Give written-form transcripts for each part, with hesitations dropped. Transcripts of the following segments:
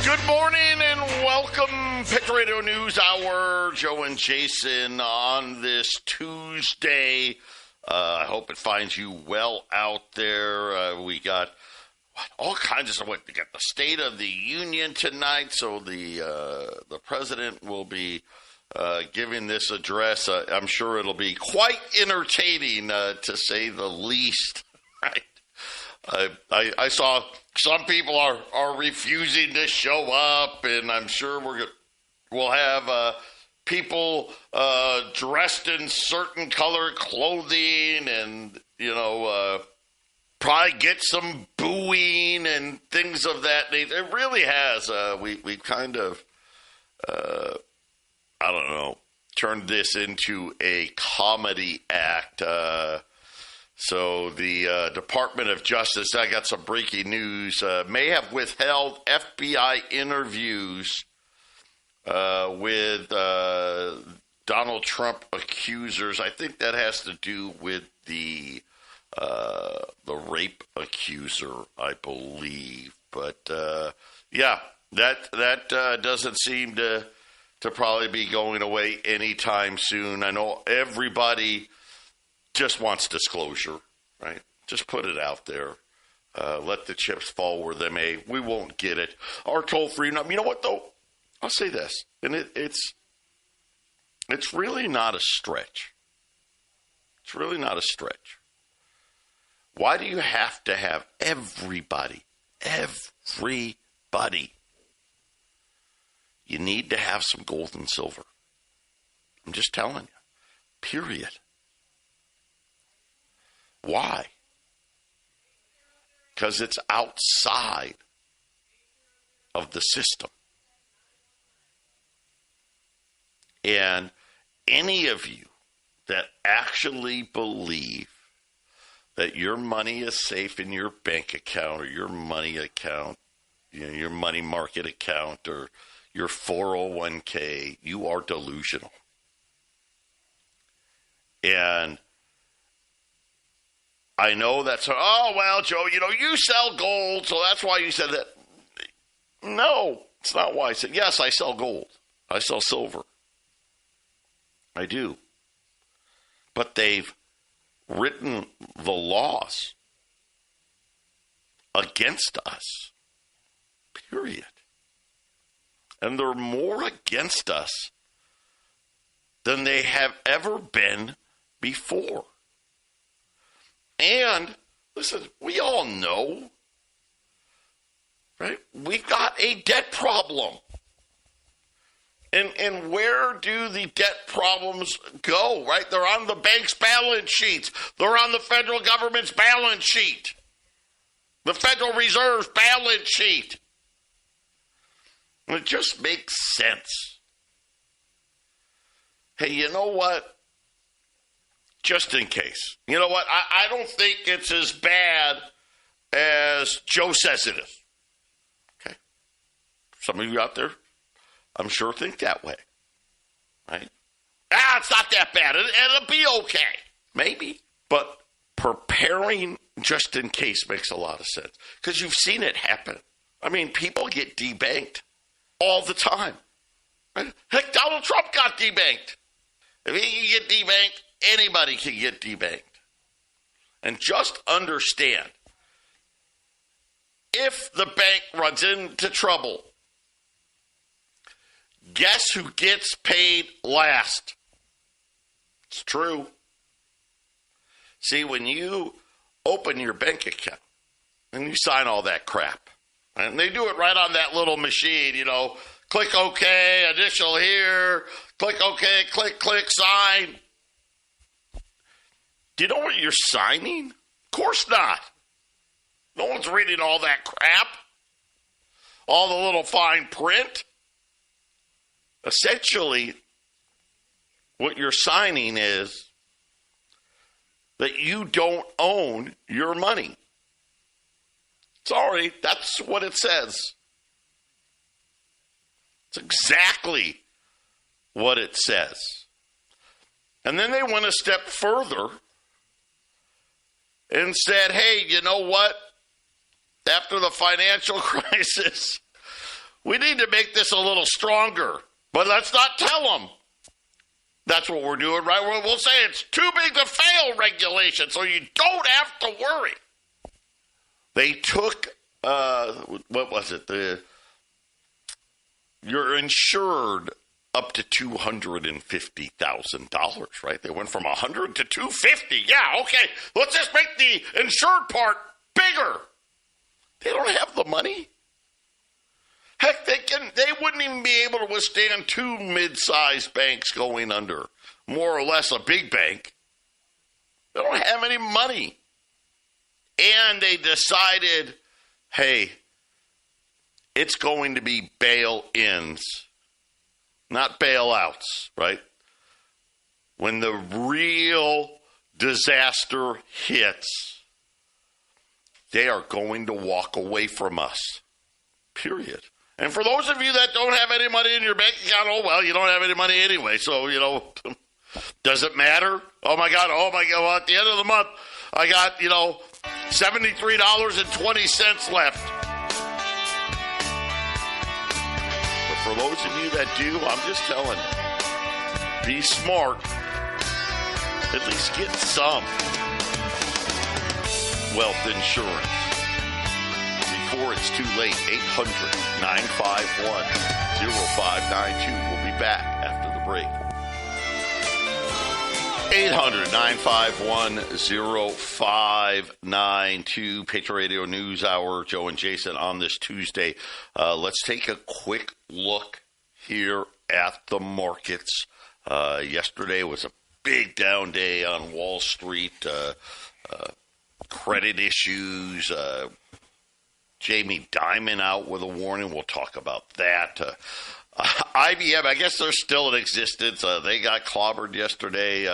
Good morning and welcome, Patriot News Hour. Joe and Jason on this Tuesday. I hope it finds you well out there. We got all kinds of stuff. We got the State of the Union tonight, so the president will be giving this address. I'm sure it'll be quite entertaining, to say the least. Right? I saw some people are refusing to show up, and I'm sure we'll have people dressed in certain color clothing, and probably get some booing and things of that nature. It really has. We kind of I don't know, turned this into a comedy act. So the Department of Justice, I got some breaking news, may have withheld FBI interviews with Donald Trump accusers. I think that has to do with the rape accuser, I believe. But yeah, that doesn't seem to probably be going away anytime soon. I know everybody just wants disclosure, right? Just put it out there. Let the chips fall where they may. We won't get it. Our toll-free number. You know what, though? I'll say this, and it's really not a stretch. It's really not a stretch. Why do you have to have everybody? You need to have some gold and silver. I'm just telling you. Period. Why? Because it's outside of the system. And any of you that actually believe that your money is safe in your bank account or your money account, your money market account or your 401k, you are delusional. And I know that's, oh, well, Joe, you sell gold, so that's why you said that. No, it's not why I said, yes, I sell gold. I sell silver. I do. But they've written the laws against us. Period. And they're more against us than they have ever been before. And, listen, we all know, right? We've got a debt problem. And where do the debt problems go, right? They're on the bank's balance sheets. They're on the federal government's balance sheet. The Federal Reserve's balance sheet. And it just makes sense. Hey, you know what? Just in case. You know what? I don't think it's as bad as Joe says it is. Okay? Some of you out there, I'm sure, think that way. Right? It's not that bad. It'll be okay. Maybe. But preparing just in case makes a lot of sense. Because you've seen it happen. I mean, people get debanked all the time. Right? Heck, Donald Trump got debanked. If he can get debanked, anybody can get debanked. And just understand, if the bank runs into trouble, guess who gets paid last? It's true. See, when you open your bank account and you sign all that crap, and they do it right on that little machine, click OK, initial here, click OK, click, sign. Do you know what you're signing? Of course not. No one's reading all that crap. All the little fine print. Essentially, what you're signing is that you don't own your money. Sorry, that's what it says. It's exactly what it says. And then they went a step further and said, hey, you know what? After the financial crisis, we need to make this a little stronger. But let's not tell them. That's what we're doing, right? We'll say it's too big to fail regulation, so you don't have to worry. They took, what was it? You're insured up to $250,000, right? They went from $100 to $250. Yeah, okay. Let's just make the insured part bigger. They don't have the money. Heck, they wouldn't even be able to withstand two mid-sized banks going under, more or less a big bank. They don't have any money. And they decided, hey, it's going to be bail-ins, not bailouts, right? When the real disaster hits, they are going to walk away from us, period. And for those of you that don't have any money in your bank account, oh, well, you don't have any money anyway. So, does it matter? Oh, my God. Well, at the end of the month, I got, $73.20 left. But for those of you that do, I'm just telling you, be smart. At least get some wealth insurance before it's too late. 800-951-0592. We'll be back after the break. 800-951-0592. Patriot Radio News Hour. Joe and Jason on this Tuesday. Let's take a quick look here at the markets. Yesterday was a big down day on Wall Street. Credit issues. Jamie Dimon out with a warning. We'll talk about that. IBM, I guess they're still in existence. They got clobbered yesterday.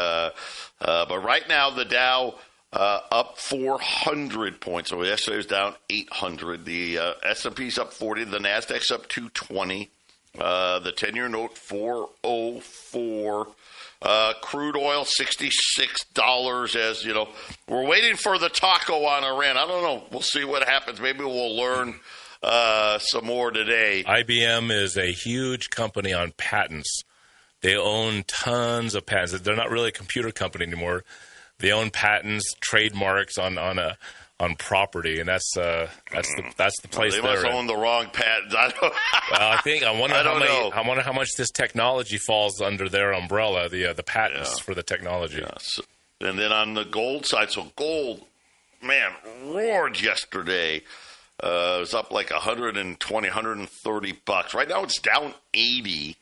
But right now, the Dow up 400 points. So yesterday was down 800. The S&P's up 40. The NASDAQ's up 220. The 10-year note, 404. Crude oil, $66. As you know, we're waiting for the taco on Iran. I don't know. We'll see what happens. Maybe we'll learn some more today. IBM is a huge company on patents. They own tons of patents. They're not really a computer company anymore. They own patents, trademarks on property, and that's the place they they're must own the wrong patents. I wonder how much this technology falls under their umbrella, the patents for the technology. Yeah. And then on the gold side, so gold, man, roared yesterday. It was up like $120-$130. Right now it's down 80,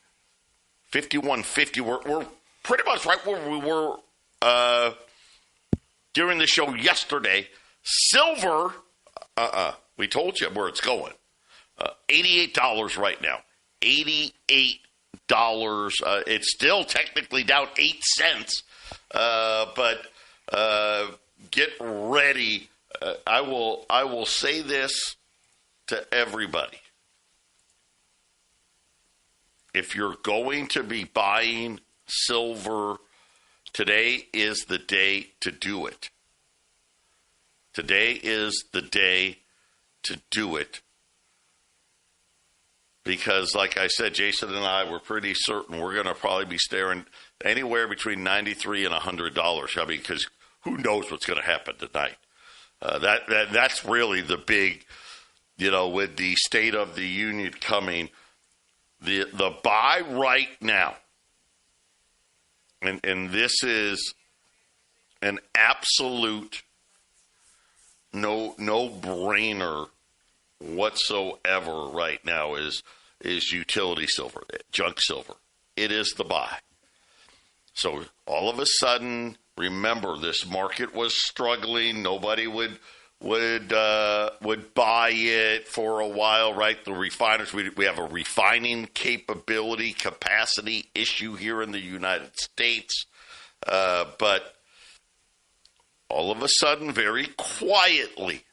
51.50. We're pretty much right where we were during the show yesterday. Silver, we told you where it's going. $88 right now. $88. It's still technically down 8 cents. But get ready. I will say this to everybody. If you're going to be buying silver, today is the day to do it. Today is the day to do it. Because, like I said, Jason and I were pretty certain we're going to probably be staring anywhere between $93 and $100. I mean, because who knows what's going to happen tonight. That's really the big, with the State of the Union coming, the buy right now, and this is an absolute no-brainer whatsoever right now is utility silver, junk silver. It is the buy. So all of a sudden, remember, this market was struggling. Nobody would buy it for a while, right? The refiners, we have a refining capacity issue here in the United States. But all of a sudden, very quietly,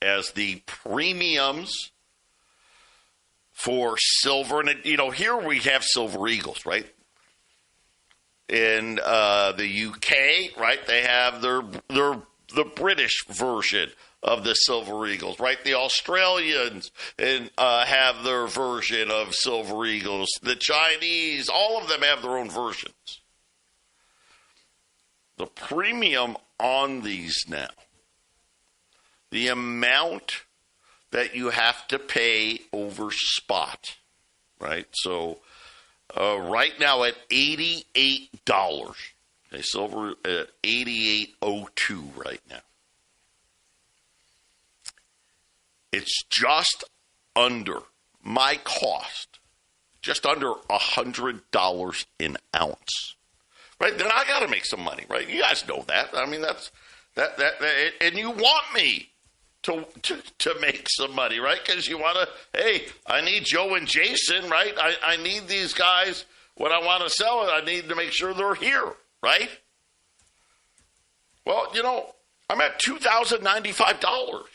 as the premiums for silver, and here we have Silver Eagles, right? In the UK, right, they have the British version of the Silver Eagles, right? The Australians have their version of Silver Eagles. The Chinese, all of them have their own versions. The premium on these now, the amount that you have to pay over spot, right? So right now at $88, okay, silver at $88.02 right now. It's just under my cost, just under $100 an ounce, right? Then I got to make some money, right? You guys know that. I mean, that, and you want me to make some money, right? Because you want to, hey, I need Joe and Jason, right? I need these guys when I want to sell it. I need to make sure they're here, right? Well, I'm at $2,095.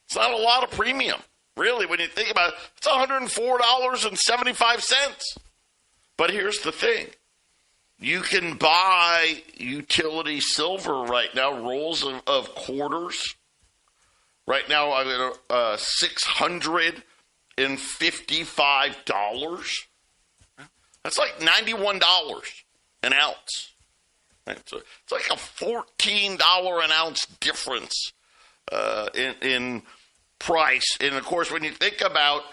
It's not a lot of premium, really, when you think about it. It's $104.75. But here's the thing. You can buy utility silver right now, rolls of quarters. Right now, I'm at $655. That's like $91 an ounce. Right? So it's like a $14 an ounce difference in price. And, of course, when you think about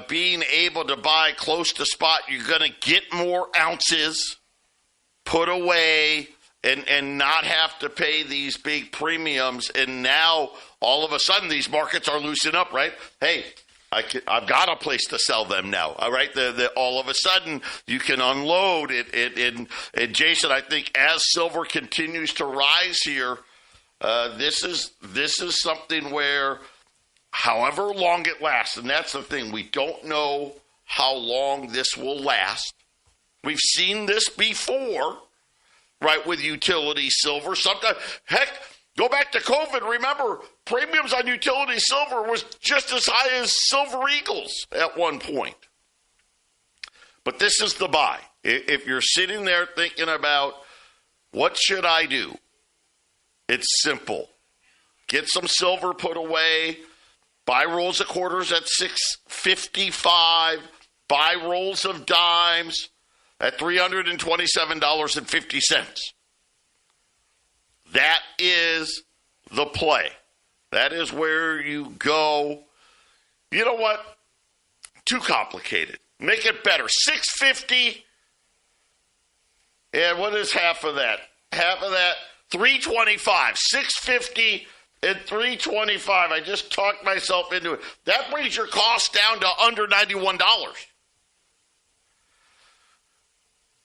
being able to buy close to spot, you're going to get more ounces put away and not have to pay these big premiums. And now, all of a sudden, these markets are loosening up, right? Hey, I've got a place to sell them now, all right? All of a sudden, you can unload it. And Jason, I think as silver continues to rise here, this is something where, however long it lasts, and that's the thing, we don't know how long this will last. We've seen this before, right, with utility silver. Sometimes, heck, go back to COVID. Remember, premiums on utility silver was just as high as Silver Eagles at one point. But this is the buy. If you're sitting there thinking about, what should I do? It's simple. Get some silver put away. Buy rolls of quarters at $6.55. Buy rolls of dimes at $327.50. That is the play. That is where you go. You know what? Too complicated. Make it better. $6.50. And what is half of that? Half of that, $3.25. $6.50 and $3.25. I just talked myself into it. That brings your cost down to under $91.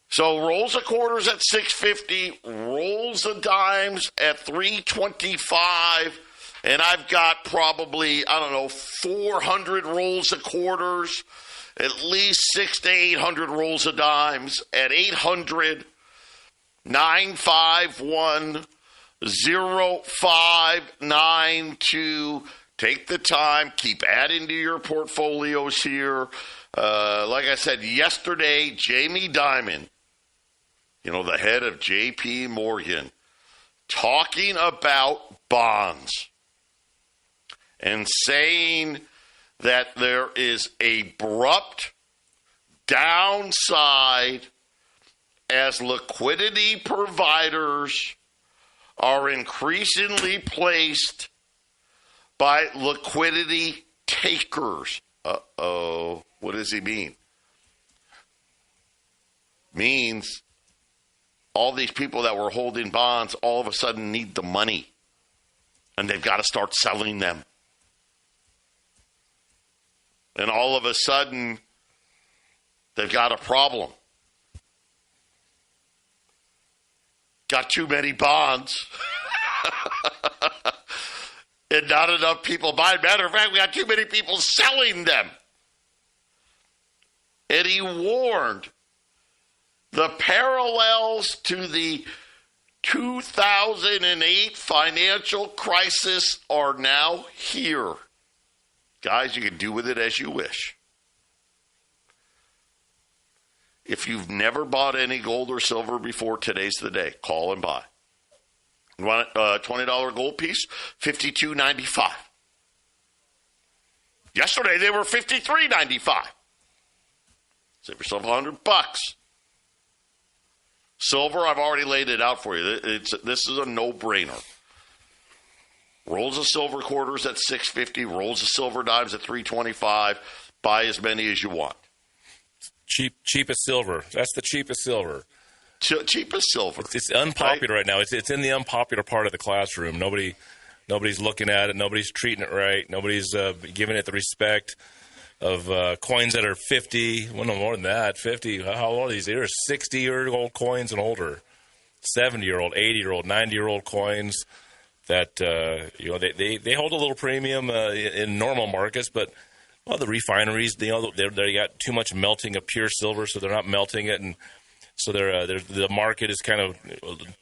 So rolls of quarters at $6.50, rolls of dimes at $3.25, and I've got probably, 400 rolls of quarters, at least 600 to 800 rolls of dimes at 800-951-0592. Take the time, keep adding to your portfolios here. Like I said yesterday, Jamie Dimon, the head of J.P. Morgan, talking about bonds and saying that there is abrupt downside as liquidity providers are increasingly placed by liquidity takers. Uh-oh. What does he mean? Means all these people that were holding bonds all of a sudden need the money, and they've got to start selling them. And all of a sudden, they've got a problem. Got too many bonds. And not enough people buying. Matter of fact, we got too many people selling them. And he warned the parallels to the 2008 financial crisis are now here. Guys, you can do with it as you wish. If you've never bought any gold or silver before, today's the day. Call and buy. $20 gold piece, $52.95. Yesterday they were $53.95. Save yourself $100. Silver, I've already laid it out for you. This is a no-brainer. Rolls of silver quarters at $6.50. Rolls of silver dimes at $3.25. Buy as many as you want. Cheapest silver. That's the cheapest silver. Cheapest silver. It's unpopular right now. It's in the unpopular part of the classroom. Nobody's looking at it. Nobody's treating it right. Nobody's giving it the respect of coins that are 50. Well, no more than that. 50. How old are these? They're 60-year-old coins and older. 70-year-old, 80-year-old, 90-year-old coins that they hold a little premium in normal markets, but the refineries they got too much melting of pure silver, so they're not melting it, and so the market is kind of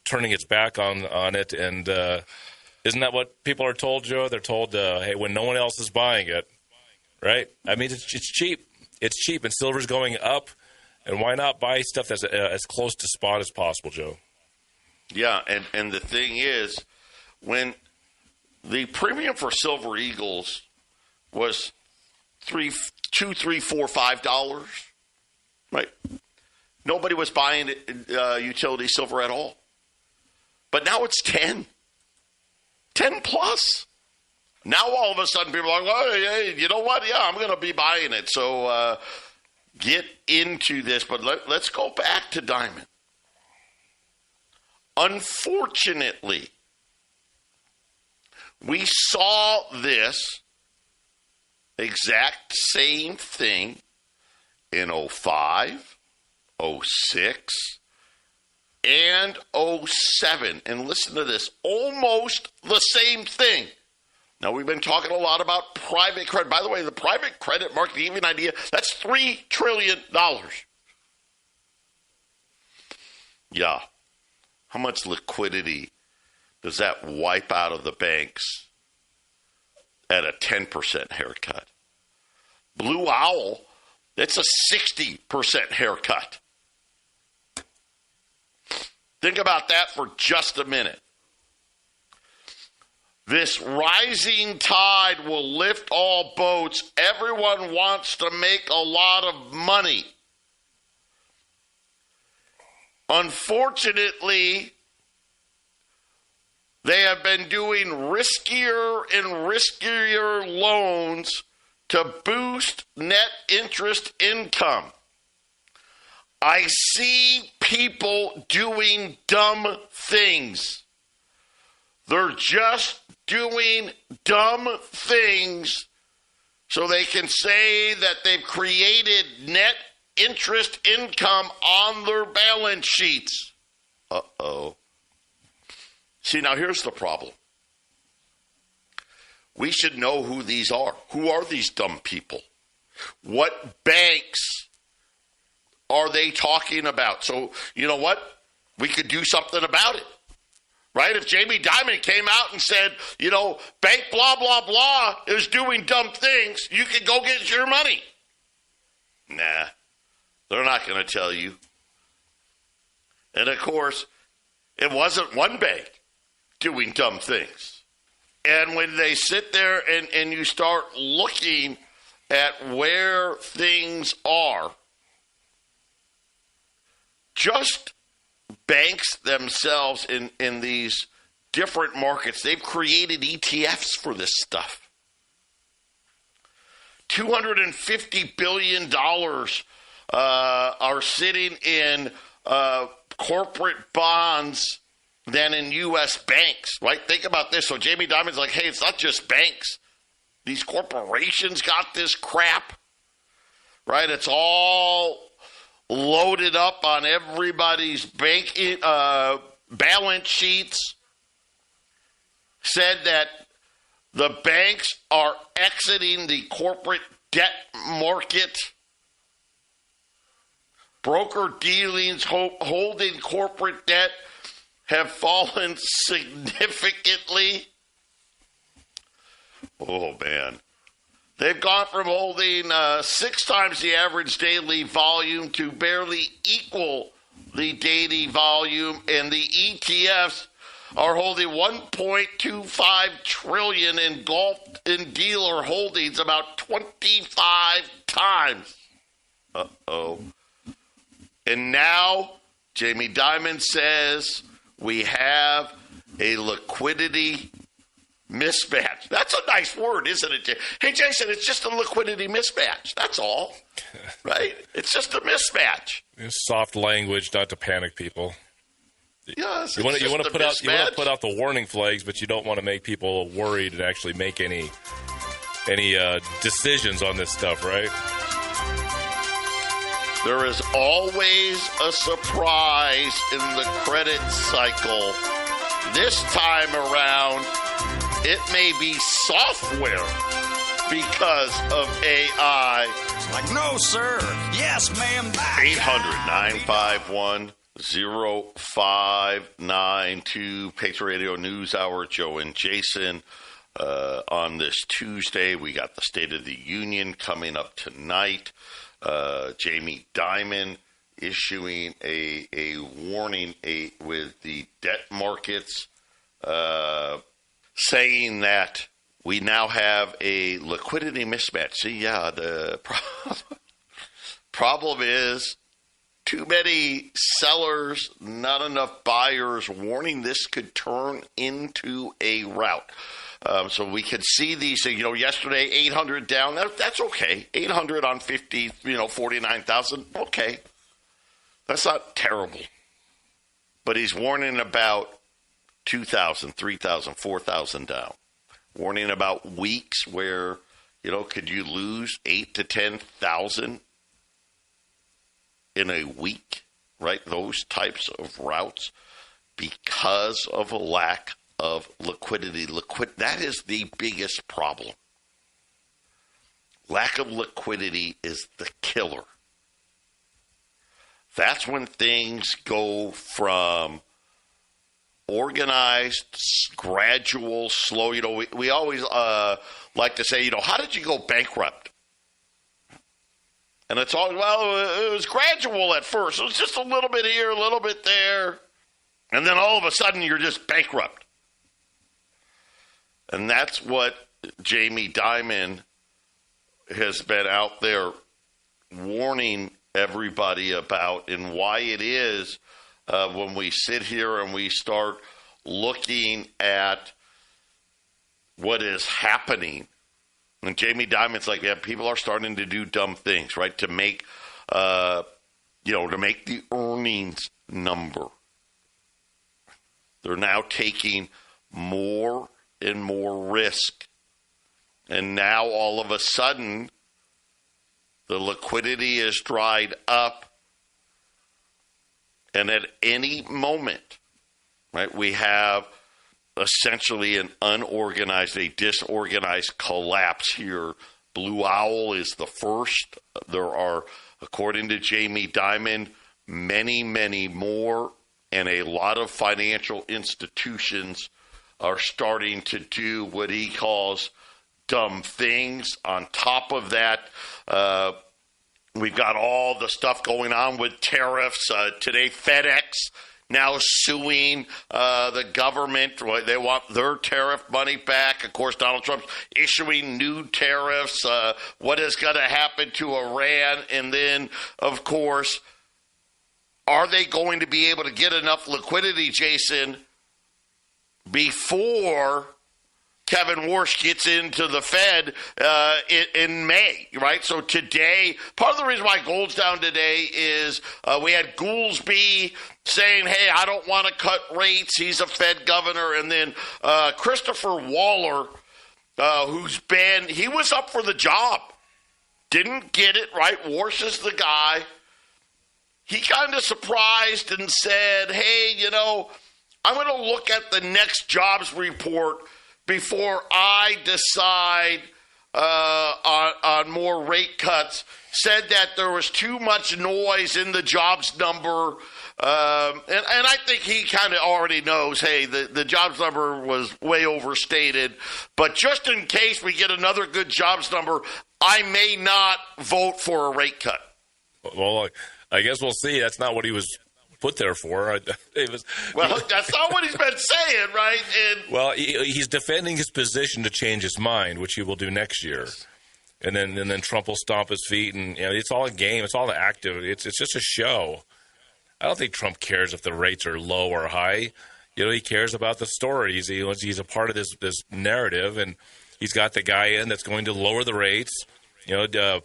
turning its back on it. And isn't that what people are told, Joe? They're told, hey, when no one else is buying it, right? I mean, it's cheap. It's cheap, and silver's going up. And why not buy stuff that's as close to spot as possible, Joe? Yeah, and the thing is, when the premium for Silver Eagles was $2, $3, $4, $5, right? Nobody was buying utility silver at all. But now it's 10 plus. Now all of a sudden people are like, well, hey, you know what? Yeah, I'm going to be buying it. So get into this. But let's go back to diamond. Unfortunately, we saw this exact same thing in 05, 06, and 07. And listen to this, almost the same thing. Now, we've been talking a lot about private credit. By the way, the private credit market, to give you an idea, that's $3 trillion. Yeah. How much liquidity does that wipe out of the banks at a 10% haircut? Blue Owl, that's a 60% haircut. Think about that for just a minute. This rising tide will lift all boats. Everyone wants to make a lot of money. Unfortunately, they have been doing riskier and riskier loans to boost net interest income. I see people doing dumb things. They're just doing dumb things so they can say that they've created net interest income on their balance sheets. Uh-oh. See, now here's the problem. We should know who these are. Who are these dumb people? What banks are they talking about? So, you know what? We could do something about it. Right? If Jamie Dimon came out and said, you know, bank blah, blah, blah is doing dumb things, you can go get your money. Nah, they're not going to tell you. And, of course, it wasn't one bank doing dumb things. And when they sit there and you start looking at where things are, just banks themselves in these different markets, they've created ETFs for this stuff. $250 billion are sitting in corporate bonds than in U.S. banks, right? Think about this. So Jamie Dimon's like, hey, it's not just banks. These corporations got this crap, right? It's all loaded up on everybody's bank balance sheets. Said that the banks are exiting the corporate debt market. Broker dealings holding corporate debt have fallen significantly. Oh, man. They've gone from holding 6 times the average daily volume to barely equal the daily volume, and the ETFs are holding $1.25 trillion in Gulf and dealer holdings, about 25 times. Uh-oh. And now Jamie Dimon says we have a liquidity mismatch. That's a nice word, isn't it? Hey, Jason, it's just a liquidity mismatch. That's all, right? It's just a mismatch. Soft language, not to panic people. Yes, you want to put out the warning flags, but you don't want to make people worried and actually make any decisions on this stuff, right? There is always a surprise in the credit cycle. This time around, it may be software because of AI. It's like, no, sir. Yes, ma'am. 800-951-0592. Patriot Radio News Hour. Joe and Jason. On this Tuesday, we got the State of the Union coming up tonight. Jamie Dimon issuing a warning with the debt markets, saying that we now have a liquidity mismatch. See, yeah, the problem is too many sellers, not enough buyers, warning this could turn into a rout. So we could see these, yesterday 800 down. That's okay. 800 on 50, 49,000. Okay. That's not terrible. But he's warning about 2,000, 3,000, 4,000 down. Warning about weeks where, could you lose 8,000 to 10,000 in a week, right? Those types of routes because of a lack of liquidity. That is the biggest problem. Lack of liquidity is the killer. That's when things go from organized, gradual, slow. We always like to say, how did you go bankrupt? And it's all, it was gradual at first. It was just a little bit here, a little bit there. And then all of a sudden you're just bankrupt. And that's what Jamie Dimon has been out there warning everybody about, and why it is when we sit here and we start looking at what is happening. And Jamie Dimon's like, yeah, people are starting to do dumb things, right? To make, to make the earnings number. They're now taking more and more risk. And now all of a sudden, the liquidity is dried up. And at any moment, right, we have essentially a disorganized collapse here. Blue Owl is the first. There are, according to Jamie Dimon, many, many more. And a lot of financial institutions are starting to do what he calls dumb things. On top of that, we've got all the stuff going on with tariffs. Today, FedEx now suing the government. They want their tariff money back. Of course, Donald Trump's issuing new tariffs. What is going to happen to Iran? And then, of course, are they going to be able to get enough liquidity, Jason, before Kevin Warsh gets into the Fed in May, right? So today, part of the reason why gold's down today is we had Goolsbee saying, hey, I don't want to cut rates. He's a Fed governor. And then Christopher Waller, he was up for the job. Didn't get it, right? Warsh is the guy. He kind of surprised and said, hey, I'm going to look at the next jobs report before I decide on more rate cuts. Said that there was too much noise in the jobs number. And I think he kind of already knows, hey, the jobs number was way overstated. But just in case we get another good jobs number, I may not vote for a rate cut. Well, I guess we'll see. That's not what he was put there for. Well, that's not what he's been saying, right? Well, he's defending his position to change his mind, which he will do next year. And then Trump will stomp his feet, and it's all a game. It's all active. It's just a show. I don't think Trump cares if the rates are low or high. He cares about the stories. He's a part of this narrative, and he's got the guy in that's going to lower the rates.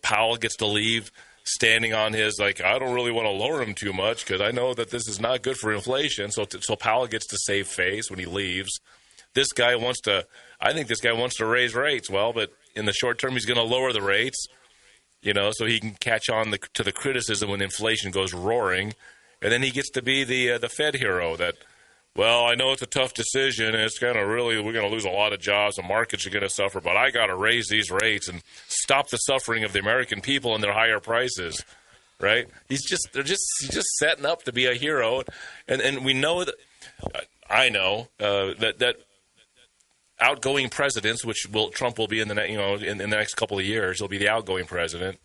Powell gets to leave standing on his, I don't really want to lower them too much because I know that this is not good for inflation. So Powell gets to save face when he leaves. I think this guy wants to raise rates. Well, but in the short term, he's going to lower the rates, so he can catch on to the criticism when inflation goes roaring. And then he gets to be the Fed hero that, well, I know it's a tough decision, and it's we're going to lose a lot of jobs, the markets are going to suffer, but I got to raise these rates and stop the suffering of the American people and their higher prices, right? He's just setting up to be a hero, and we know that I know that outgoing presidents, which Trump will be in the next couple of years, he'll be the outgoing president.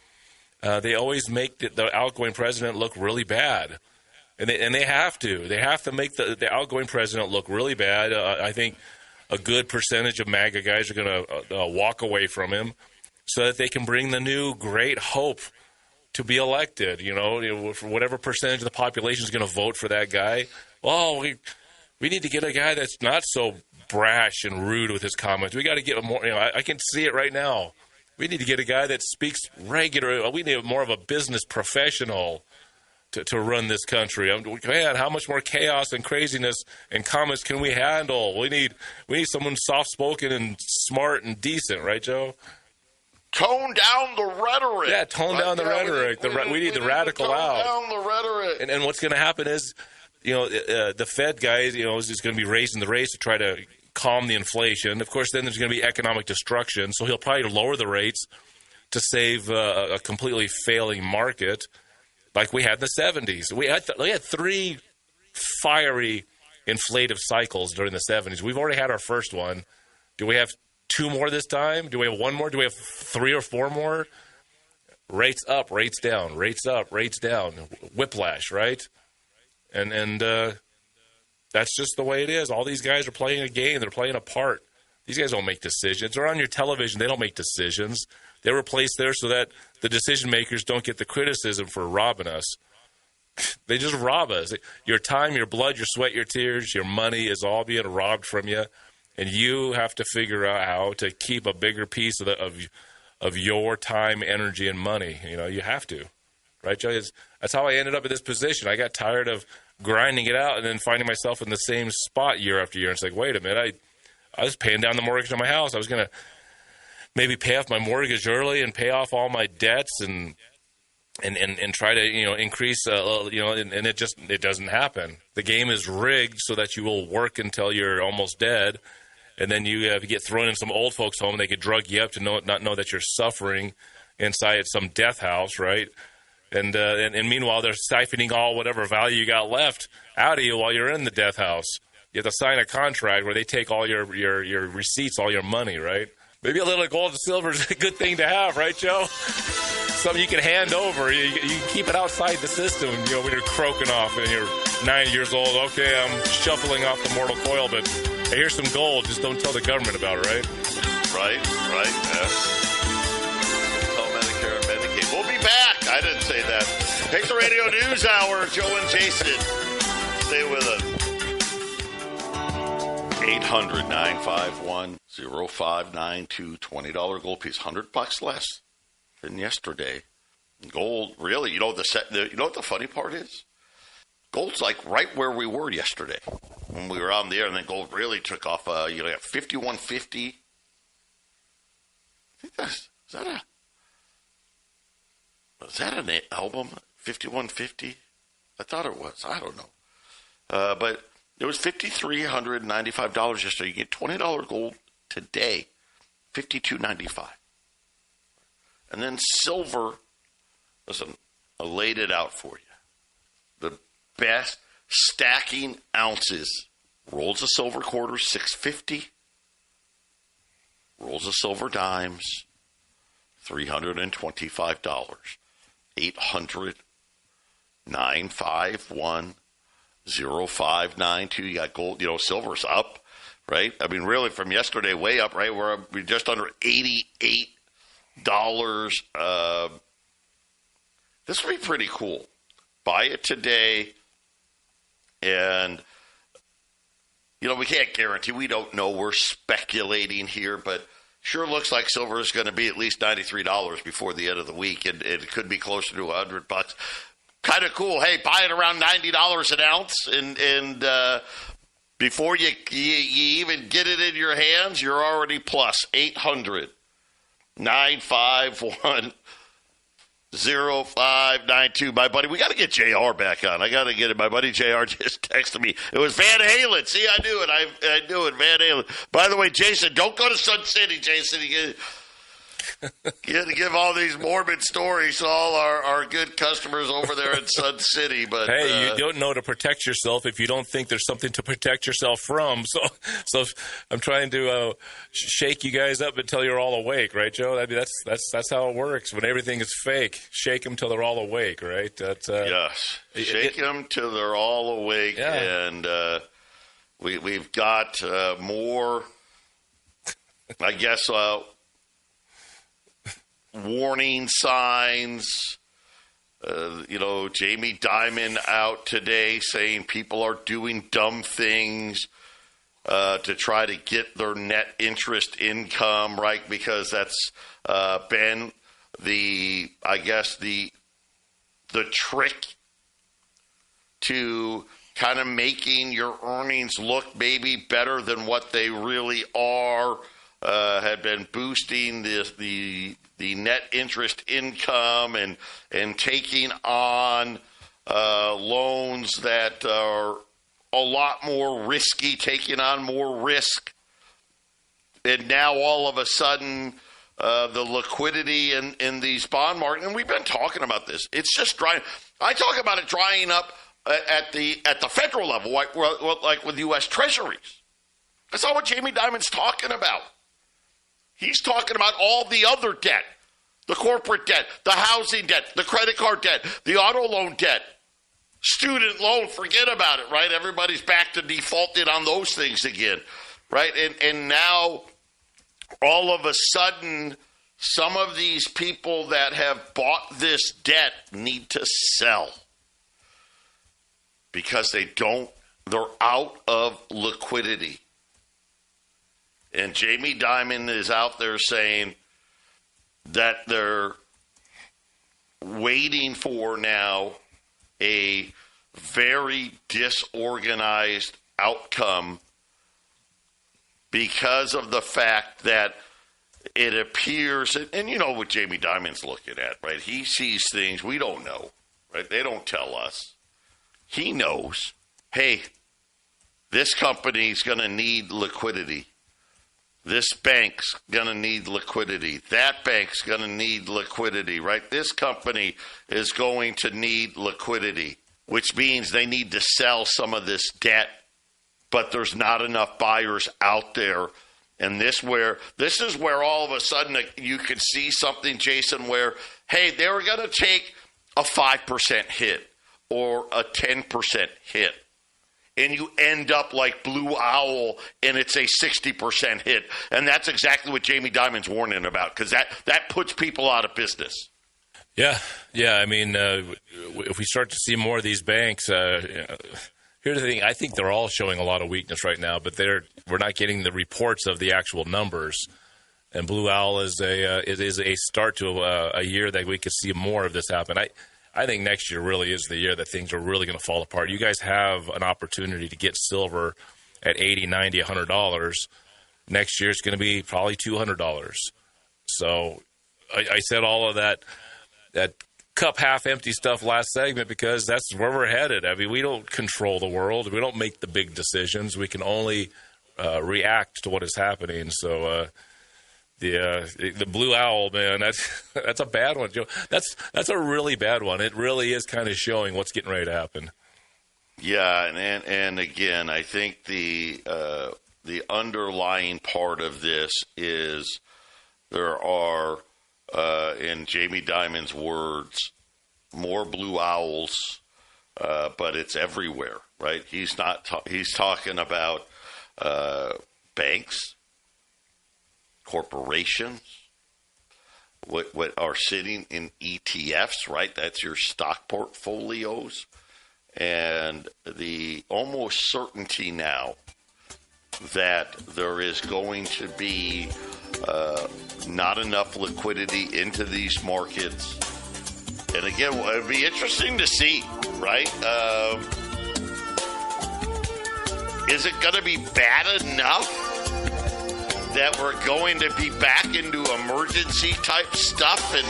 They always make the outgoing president look really bad. And they have to. They have to make the outgoing president look really bad. I think a good percentage of MAGA guys are going to walk away from him so that they can bring the new great hope to be elected. For whatever percentage of the population is going to vote for that guy. Well, we need to get a guy that's not so brash and rude with his comments. We got to get more. I can see it right now. We need to get a guy that speaks regular. We need more of a business professional to run this country. Man, how much more chaos and craziness and comments can we handle? We need someone soft-spoken and smart and decent, right, Joe? Tone down the rhetoric. Yeah, tone down the rhetoric. We need the radical out. Tone down the rhetoric. And what's going to happen is, the Fed guys, is going to be raising the rates to try to calm the inflation. Of course, then there's going to be economic destruction, so he'll probably lower the rates to save a completely failing market. Like we had in the 70s. We had three fiery inflative cycles during the 70s. We've already had our first one. Do we have two more this time? Do we have one more? Do we have three or four more? Rates up, rates down, rates up, rates down. Whiplash, right? And that's just the way it is. All these guys are playing a game. They're playing a part. These guys don't make decisions. They're on your television. They don't make decisions. They were placed there so that the decision makers don't get the criticism for robbing us. They just rob us. Your time, your blood, your sweat, your tears, your money is all being robbed from you, and you have to figure out how to keep a bigger piece of your time, energy, and money. You have to, right, Joe? That's how I ended up in this position. I got tired of grinding it out and then finding myself in the same spot year after year. It's like, wait a minute, I was paying down the mortgage on my house. I was going to maybe pay off my mortgage early and pay off all my debts and try to increase and it doesn't happen. The game is rigged so that you will work until you're almost dead, and then you get thrown in some old folks' home and they could drug you up to not know that you're suffering inside some death house, right? And meanwhile they're siphoning all whatever value you got left out of you while you're in the death house. You have to sign a contract where they take all your receipts, all your money, right? Maybe a little gold and silver is a good thing to have, right, Joe? Something you can hand over. You can keep it outside the system, when you're croaking off and you're 9 years old. Okay, I'm shuffling off the mortal coil, but hey, here's some gold. Just don't tell the government about it, right? Right, yeah. Tell Medicare and Medicaid. We'll be back. I didn't say that. Take the radio news hour, Joe and Jason. Stay with us. 800-951-0592, $20 gold piece, $100 less than yesterday. Gold, really, you know what the funny part is? Gold's like right where we were yesterday when we were on the air, and then gold really took off. Got 5150. I think was that an album? 5150? I thought it was. I don't know, but. It was $5,395 yesterday. You get $20 gold today, $52.95. And then silver, listen, I laid it out for you. The best stacking ounces. Rolls of silver quarters, $650. Rolls of silver dimes, $325. 800-951 0592. You got gold, silver's up, right? I mean, really from yesterday, way up, right? We're just under $88. This would be pretty cool. Buy it today, and we can't guarantee. We don't know. We're speculating here, but sure looks like silver is going to be at least $93 before the end of the week, and it could be closer to $100. Kind of cool. Hey, buy it around $90 an ounce, and before you even get it in your hands, you're already plus 800-951-0592. My buddy, we got to get JR back on. I got to get it. My buddy JR just texted me. It was Van Halen. See, I knew it. I knew it. Van Halen. By the way, Jason, don't go to Sun City, Jason. You got to give all these morbid stories to all our good customers over there in Sun City. But hey, you don't know to protect yourself if you don't think there's something to protect yourself from. So I'm trying to shake you guys up until you're all awake, right, Joe? I mean, that's how it works. When everything is fake, shake them till they're all awake, right? Yes, shake them till they're all awake, yeah. And we've got more. I guess. Warning signs. Jamie Dimon out today saying people are doing dumb things to try to get their net interest income, right? Because that's been the trick to kind of making your earnings look maybe better than what they really are. Had been boosting the net interest income and taking on loans that are a lot more risky, taking on more risk. And now all of a sudden, the liquidity in these bond markets, and we've been talking about this, it's just drying. I talk about it drying up at the federal level, like with U.S. Treasuries. That's not what Jamie Dimon's talking about. He's talking about all the other debt, the corporate debt, the housing debt, the credit card debt, the auto loan debt, student loan, forget about it, right? Everybody's back to defaulted on those things again, right? And now, all of a sudden, some of these people that have bought this debt need to sell because they're out of liquidity. And Jamie Dimon is out there saying that they're waiting for now a very disorganized outcome because of the fact that it appears, and you know what Jamie Dimon's looking at, right? He sees things we don't know, right? They don't tell us. He knows, hey, this company's going to need liquidity. This bank's going to need liquidity. That bank's going to need liquidity, right? This company is going to need liquidity, which means they need to sell some of this debt, but there's not enough buyers out there. And this is where all of a sudden you can see something, Jason, where, hey, they were going to take a 5% hit or a 10% hit. And you end up like Blue Owl, and it's a 60% hit. And that's exactly what Jamie Dimon's warning about, because that puts people out of business. Yeah. I mean, if we start to see more of these banks, here's the thing. I think they're all showing a lot of weakness right now, but we're not getting the reports of the actual numbers. And Blue Owl is a start to a year that we could see more of this happen. I think next year really is the year that things are really going to fall apart. You guys have an opportunity to get silver at $80, $90, $100. Next year it's going to be probably $200. So I said all of that cup half empty stuff last segment because that's where we're headed. I mean, we don't control the world. We don't make the big decisions. We can only react to what is happening. So the Blue Owl, man, that's a bad one, Joe. That's a really bad one. It really is kind of showing what's getting ready to happen. Yeah, and again, I think the underlying part of this is there are, in Jamie Dimon's words, more Blue Owls but it's everywhere, right? He's not. He's talking about banks, corporations, what are sitting in ETFs, right? That's your stock portfolios, and the almost certainty now that there is going to be not enough liquidity into these markets. And again, it'd be interesting to see, right? Is it going to be bad enough that we're going to be back into emergency type stuff and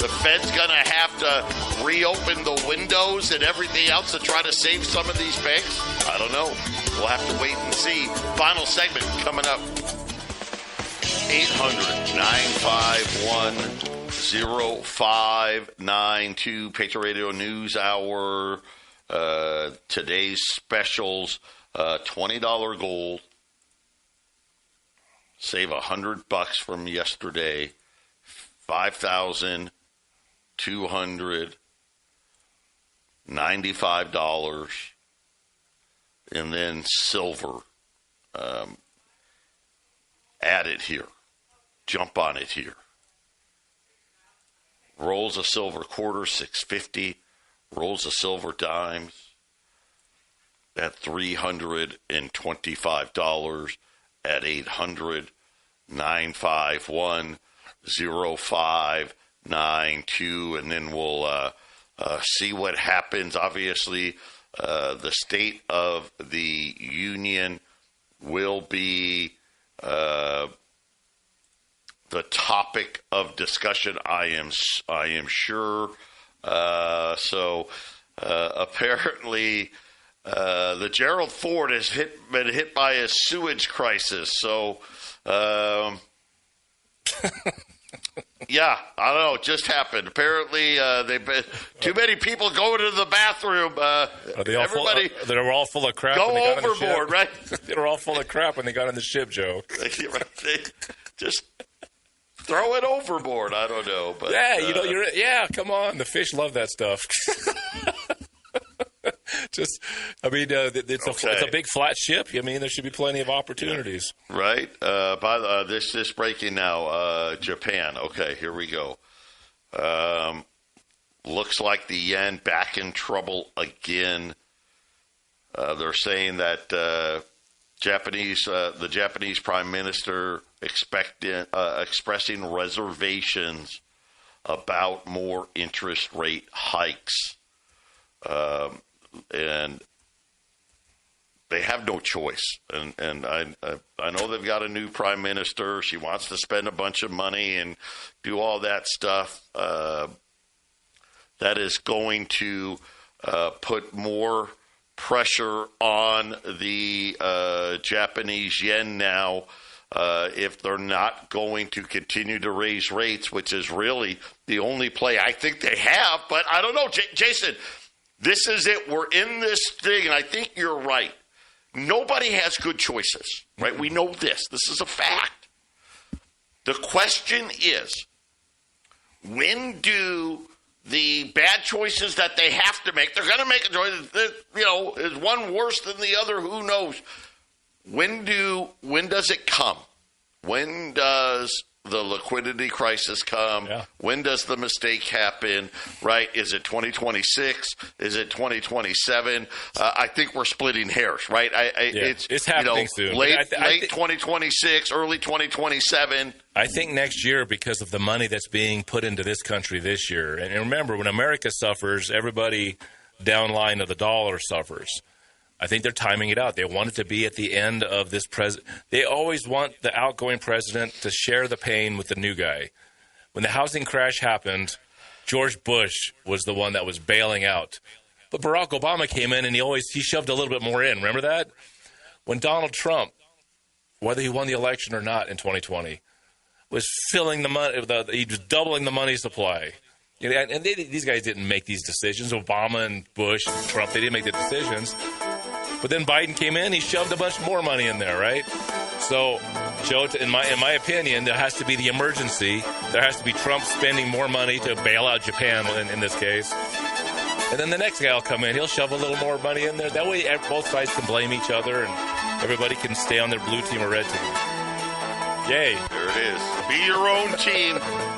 the Fed's going to have to reopen the windows and everything else to try to save some of these banks? I don't know. We'll have to wait and see. Final segment coming up. 800-951-0592. Patriot Radio News Hour. Today's specials, $20 gold. Save $100 from yesterday. $5,295. And then silver. Add it here. Jump on it here. Rolls of silver quarter, $6.50. Rolls of silver dimes at $325 at 800-951-0592. And then we'll see what happens. Obviously, the State of the Union will be the topic of discussion, I am sure. So apparently, the Gerald Ford has been hit by a sewage crisis. So, yeah, I don't know. It just happened. Apparently, they've been too many people going to the bathroom. Everybody, they were all full of crap. Go when they got overboard, right? They were all full of crap when they got on the ship, Joe. Just throw it overboard. I don't know, but yeah, come on. The fish love that stuff. It's a big flat ship. I mean, there should be plenty of opportunities. Right. This breaking now. Japan. Okay, here we go. Looks like the yen back in trouble again. They're saying that the Japanese Prime Minister expressing reservations about more interest rate hikes. And they have no choice. And I know they've got a new prime minister. She wants to spend a bunch of money and do all that stuff. That is going to put more pressure on the Japanese yen now if they're not going to continue to raise rates, which is really the only play I think they have. But I don't know, Jason. This is it. We're in this thing, and I think you're right. Nobody has good choices, right? We know this. This is a fact. The question is, when do the bad choices that they have to make, they're going to make a choice, is one worse than the other? Who knows? When does it come? When does the liquidity crisis come? Yeah. When does the mistake happen, right? Is it 2026? Is it 2027? I think we're splitting hairs, right? It's happening soon. Late 2026, early 2027. I think next year, because of the money that's being put into this country this year. And remember, when America suffers, everybody downline of the dollar suffers. I think they're timing it out. They want it to be at the end of this They always want the outgoing president to share the pain with the new guy. When the housing crash happened, George Bush was the one that was bailing out. But Barack Obama came in and he shoved a little bit more in. Remember that? When Donald Trump, whether he won the election or not in 2020, was filling the money, he was doubling the money supply. And these guys didn't make these decisions. Obama and Bush and Trump, they didn't make the decisions. But then Biden came in, he shoved a bunch more money in there, right? So, Joe, in my opinion, there has to be the emergency. There has to be Trump spending more money to bail out Japan in this case. And then the next guy will come in. He'll shove a little more money in there. That way both sides can blame each other and everybody can stay on their blue team or red team. Yay. There it is. Be your own team.